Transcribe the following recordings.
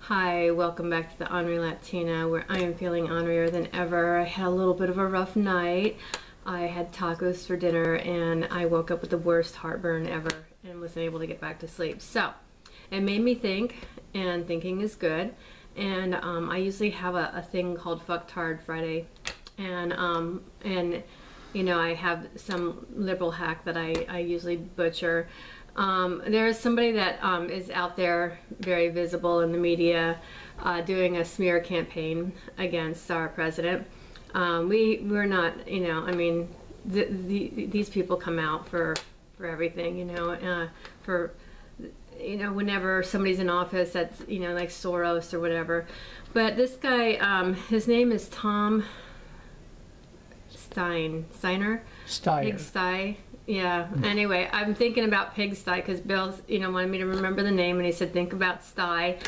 Hi, welcome back to the Henri Latina, where I am feeling Henrier than ever. I had a little bit of a rough night. I had tacos for dinner and I woke up with the worst heartburn ever and wasn't able to get back to sleep. So it made me think, and thinking is good. And I usually have a thing called Fucktard Friday, and you know, I have some liberal hack that I usually butcher. There's somebody that is out there very visible in the media doing a smear campaign against our president. We're not, you know, I mean, these people come out for everything, you know, you know, whenever somebody's in office that's, you know, like Soros or whatever. But this guy, his name is Tom Styer. Pig Styer. Yeah. Anyway, I'm thinking about Pig Styer because Bill, you know, wanted me to remember the name, and he said think about Styer,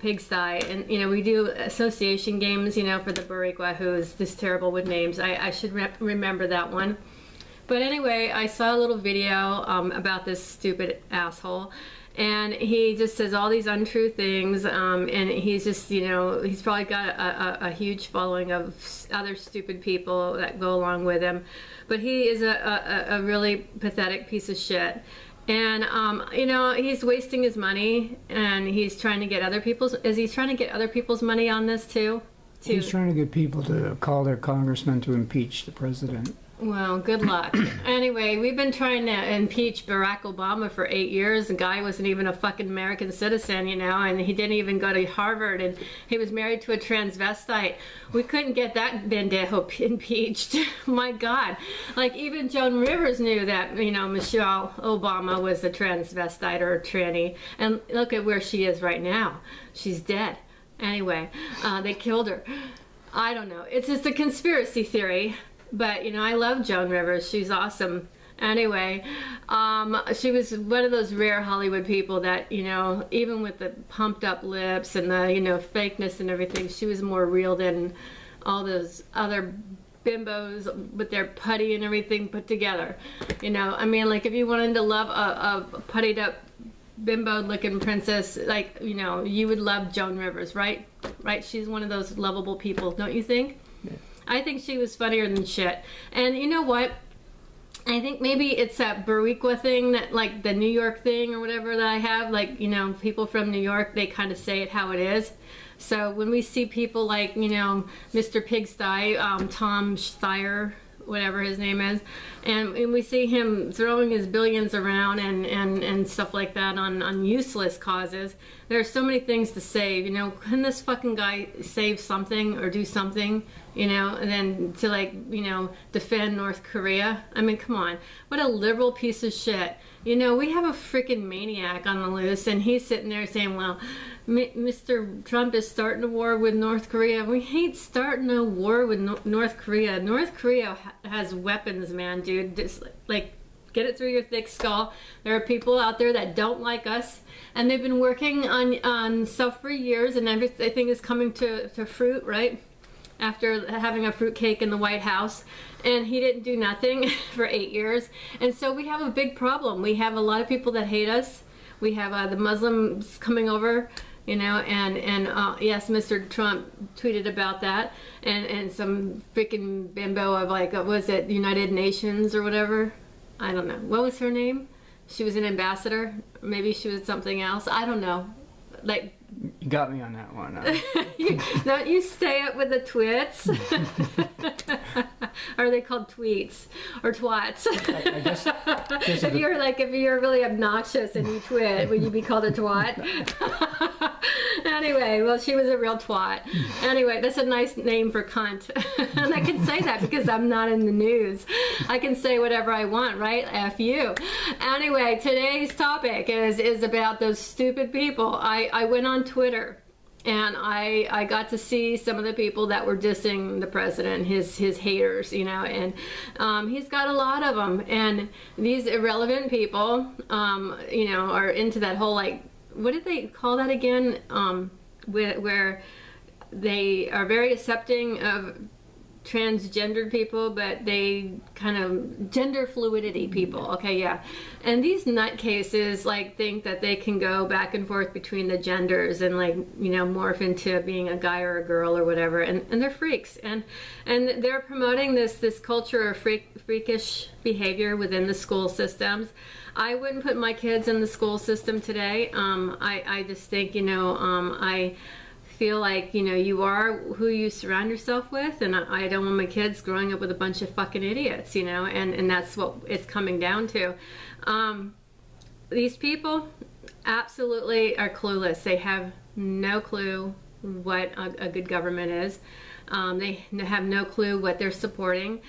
Pig Styer, and you know we do association games, you know, for the Boricua who is this terrible with names. I should remember that one. But anyway, I saw a little video about this stupid asshole. And he just says all these untrue things, and he's just, you know, he's probably got a huge following of other stupid people that go along with him. But he is a really pathetic piece of shit. And, you know, he's wasting his money, and he's trying to get other people's, is he trying to get other people's money on this too? He's trying to get people to call their congressman to impeach the president. Well, good luck. Anyway, we've been trying to impeach Barack Obama for 8 years. The guy wasn't even a fucking American citizen, you know, and he didn't even go to Harvard, and he was married to a transvestite. We couldn't get that Pendajo impeached. My God. Like, even Joan RIver knew that, you know, Michelle Obama was a transvestite or a tranny. And look at where she is right now. She's dead. Anyway, they killed her. I don't know. It's just a conspiracy theory. But, you know, I love Joan RIver. She's awesome. Anyway, she was one of those rare Hollywood people that, you know, even with the pumped up lips and the, you know, fakeness and everything, she was more real than all those other bimbos with their putty and everything put together. You know, I mean, like, if you wanted to love a puttied up bimbo looking princess, like, you know, you would love Joan RIver's, right? Right? She's one of those lovable people, don't you think? Yeah. I think she was funnier than shit. And you know what? I think maybe it's that Boricua thing, that like the New York thing or whatever that I have. Like, you know, people from New York, they kind of say it how it is. So when we see people like, you know, Mr. Pig Styer, Tom Styer, whatever his name is, and we see him throwing his billions around and stuff like that on useless causes. There are so many things to save, you know. Can this fucking guy save something or do something, you know, and then to, like, you know, defend North Korea? I mean, come on. What a liberal piece of shit. You know, we have a freaking maniac on the loose, and he's sitting there saying, well, Mr. Trump is starting a war with North Korea. We hate starting a war with North Korea. North Korea has weapons, man, dude. Just, like, get it through your thick skull. There are people out there that don't like us, and they've been working on stuff for years, and everything is coming to fruit, right? After having a fruitcake in the White House, and he didn't do nothing for 8 years. And so we have a big problem. We have a lot of people that hate us. We have the Muslims coming over, you know, and yes, Mr. Trump tweeted about that, and some freaking bimbo of, like, was it United Nations or whatever? I don't know. What was her name? She was an ambassador. Maybe she was something else. I don't know. Like, you got me on that one. Don't you stay up with the twits? Or are they called tweets or twats? I guess if you're really obnoxious and you twit, would you be called a twat? Anyway, well, she was a real twat. Anyway, that's a nice name for cunt. And I can say that because I'm not in the news. I can say whatever I want, right? F you. Anyway, today's topic is about those stupid people. I went on Twitter, and I got to see some of the people that were dissing the president, his haters, you know, and he's got a lot of them. And these irrelevant people, you know, are into that whole, like, what did they call that again? Where they are very accepting of transgendered people, but they kind of gender fluidity people. Okay, yeah. And these nutcases like think that they can go back and forth between the genders and like, you know, morph into being a guy or a girl or whatever. And they're freaks. And they're promoting this culture of freakish behavior within the school systems. I wouldn't put my kids in the school system today. I just think, you know, I feel like, you know, you are who you surround yourself with, and I don't want my kids growing up with a bunch of fucking idiots, you know, and that's what it's coming down to. These people absolutely are clueless. They have no clue what a good government is. They have no clue what they're supporting.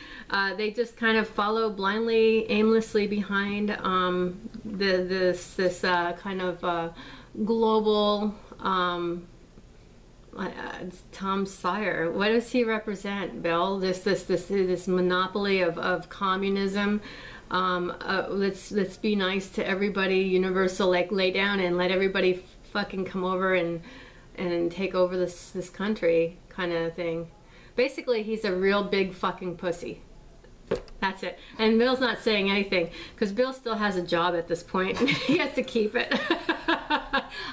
They just kind of follow blindly, aimlessly behind this kind of global Tom Styer. What does he represent, Bill? This monopoly of communism. Let's be nice to everybody. Universal, like lay down and let everybody fucking come over and take over this country, kind of thing. Basically, he's a real big fucking pussy. That's it. And Bill's not saying anything because Bill still has a job at this point. He has to keep it.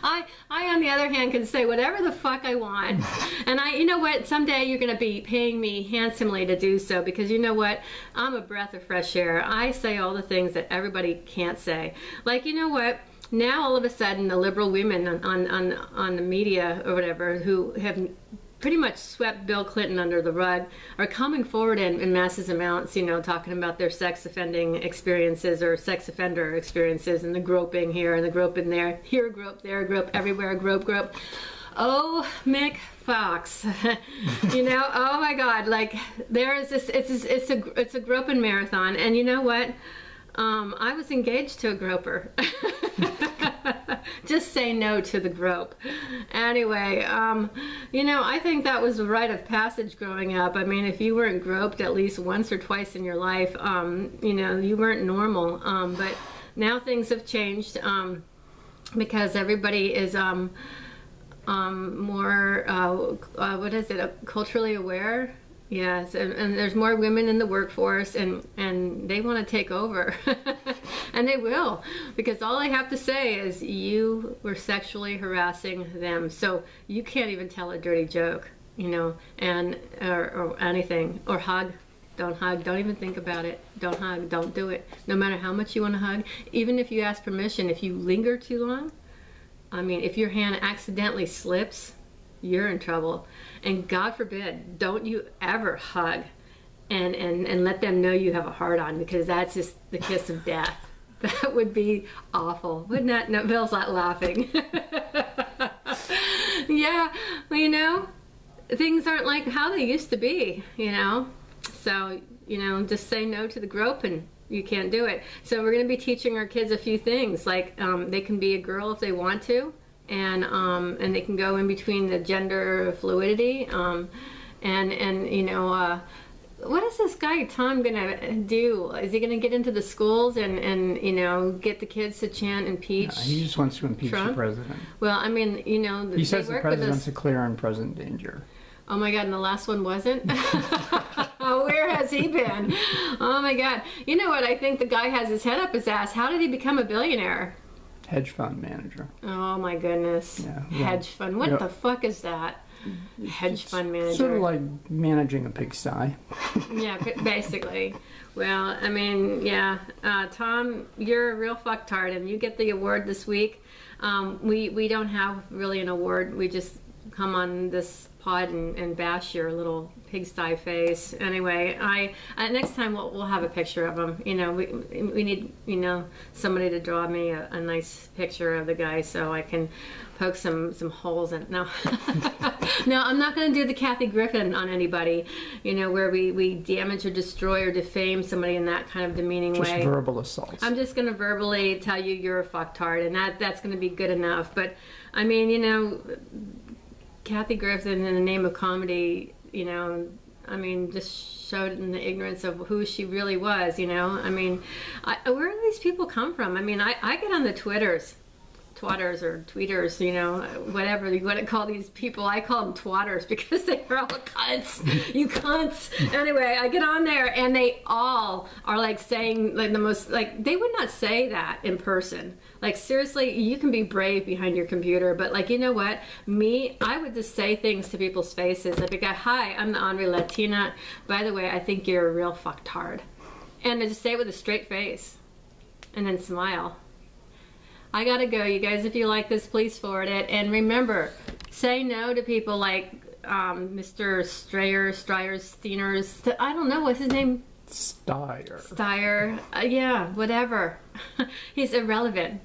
I, on the other hand, can say whatever the fuck I want. And you know what? Someday you're going to be paying me handsomely to do so, because you know what? I'm a breath of fresh air. I say all the things that everybody can't say. Like, you know what? Now all of a sudden the liberal women on the media or whatever who have pretty much swept Bill Clinton under the rug are coming forward in massive amounts, you know, talking about their sex offending experiences or sex offender experiences and the groping here and the groping there, here grope, there grope, everywhere grope. Oh, Mick Fox, you know, oh my God, like there is this, it's a groping marathon, and you know what? I was engaged to a groper. Just say no to the grope. Anyway, you know, I think that was a rite of passage growing up. I mean, if you weren't groped at least once or twice in your life, you know, you weren't normal. But now things have changed because everybody is more, what is it, culturally aware? Yes, and there's more women in the workforce, and they want to take over. And they will, because all I have to say is you were sexually harassing them, so you can't even tell a dirty joke, you know, and or anything, or hug. Don't hug, don't even think about it. Don't hug, don't do it. No matter how much you want to hug, even if you ask permission, if you linger too long, I mean, if your hand accidentally slips, you're in trouble. And God forbid, don't you ever hug and let them know you have a heart on, because that's just the kiss of death. That would be awful. Wouldn't that? No, Bill's not laughing. Yeah, well, you know, things aren't like how they used to be, you know. So, you know, just say no to the grope and you can't do it. So we're going to be teaching our kids a few things, like they can be a girl if they want to. And they can go in between the gender fluidity, and you know, what is this guy Tom gonna do? Is he gonna get into the schools and you know, get the kids to chant impeach? No, he just wants to impeach Trump? the president. Well, I mean, you know, he says the president's a clear and present danger. Oh my God, and the last one wasn't? Where has he been? Oh my God. You know what? I think the guy has his head up his ass. How did he become a billionaire? Hedge fund manager. Oh my goodness. Yeah, Hedge fund. What the fuck is that? Hedge fund manager. Sort of like managing a pigsty. Yeah, basically. Well, I mean, yeah. Tom, you're a real fucktard, and you get the award this week. We don't have really an award. We just come on this pod and bash your little pigsty face. Anyway, next time we'll have a picture of him. You know, we need, you know, somebody to draw me a nice picture of the guy so I can poke some holes in. No, no, I'm not going to do the Kathy Griffin on anybody. You know, where we damage or destroy or defame somebody in that kind of demeaning way. Just verbal assaults. I'm just going to verbally tell you you're a fucktard, and that's going to be good enough. But I mean, you know, Kathy Griffin, in the name of comedy, you know, I mean, just showed in the ignorance of who she really was, you know. I mean, where do these people come from? I mean, I get on the Twitters twatters or tweeters, you know, whatever you want to call these people. I call them twatters because they are all cunts. You cunts. Anyway, I get on there and they all are like saying like the most, like they would not say that in person. Like seriously, you can be brave behind your computer, but like, you know what? Me, I would just say things to people's faces. I'd be like, hi, I'm the Henri Latina. By the way, I think you're a real fucktard. And I just say it with a straight face and then smile. I gotta go, you guys. If you like this, please forward it. And remember, say no to people like Mr. Styer, I don't know, what's his name? Styer. Styer. Yeah, whatever. He's irrelevant.